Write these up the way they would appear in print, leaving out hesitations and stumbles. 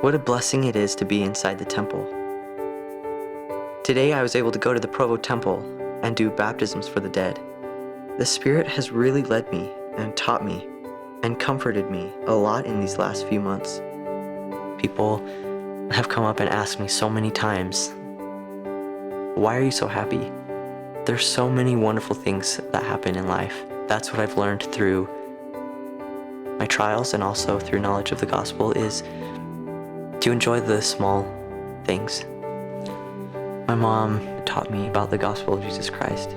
What a blessing it is to be inside the temple. Today I was able to go to the Provo Temple and do baptisms for the dead. The Spirit has really led me and taught me and comforted me a lot in these last few months. People have come up and asked me so many times, why are you so happy? There's so many wonderful things that happen in life. That's what I've learned through my trials and also through knowledge of the gospel, is to enjoy the small things. My mom taught me about the gospel of Jesus Christ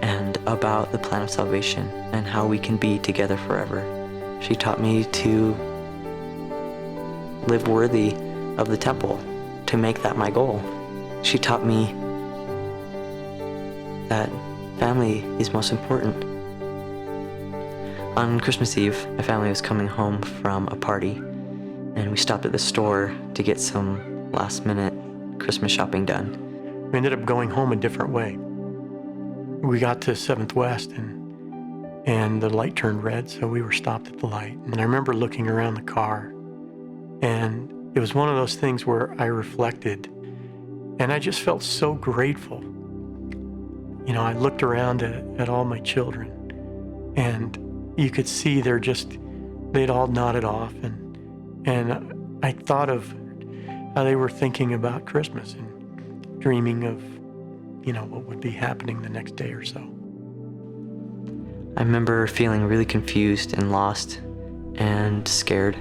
and about the plan of salvation and how we can be together forever. She taught me to live worthy of the temple, to make that my goal. She taught me that family is most important. On Christmas Eve, my family was coming home from a party, and we stopped at the store to get some last-minute Christmas shopping done. We ended up going home a different way. We got to 7th West, and the light turned red, so we were stopped at the light. And I remember looking around the car, and it was one of those things where I reflected, and I just felt so grateful. You know, I looked around at all my children, and you could see they'd all nodded off, and I thought of how they were thinking about Christmas and dreaming of, you know, what would be happening the next day or so. I remember feeling really confused and lost and scared.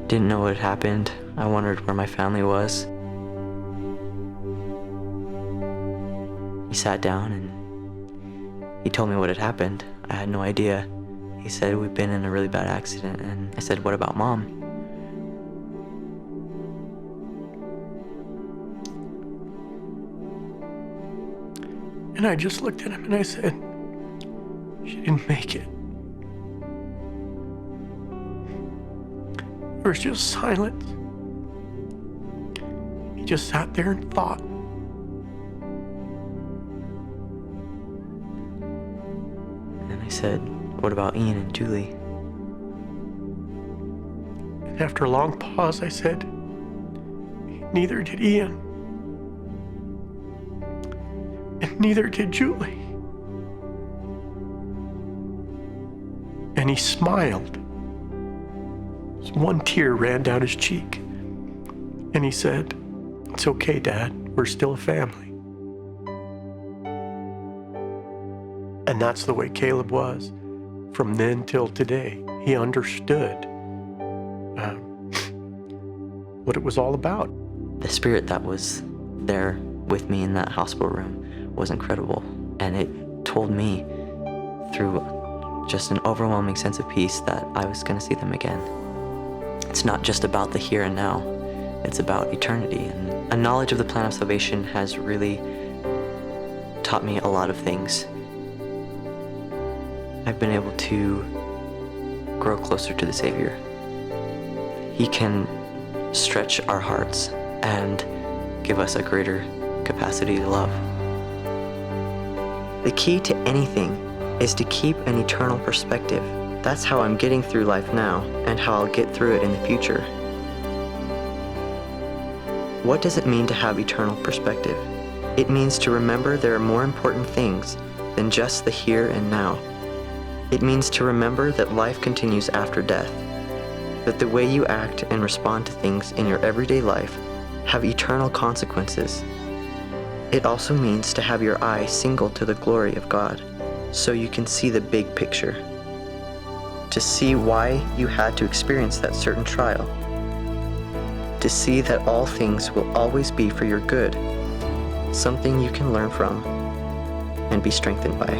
Didn't know what had happened. I wondered where my family was. He sat down and he told me what had happened. I had no idea. He said, we've been in a really bad accident. And I said, what about Mom? And I just looked at him and I said, she didn't make it. There was just silence. He just sat there and thought. And I said, what about Ian and Julie? And after a long pause, I said, neither did Ian. And neither did Julie. And he smiled. One tear ran down his cheek. And he said, it's okay, Dad. We're still a family. And that's the way Caleb was. From then till today, he understood what it was all about. The Spirit that was there with me in that hospital room was incredible. And it told me through just an overwhelming sense of peace that I was going to see them again. It's not just about the here and now. It's about eternity. And a knowledge of the plan of salvation has really taught me a lot of things. I've been able to grow closer to the Savior. He can stretch our hearts and give us a greater capacity to love. The key to anything is to keep an eternal perspective. That's how I'm getting through life now and how I'll get through it in the future. What does it mean to have eternal perspective? It means to remember there are more important things than just the here and now. It means to remember that life continues after death, that the way you act and respond to things in your everyday life have eternal consequences. It also means to have your eye single to the glory of God, so you can see the big picture, to see why you had to experience that certain trial, to see that all things will always be for your good, something you can learn from and be strengthened by.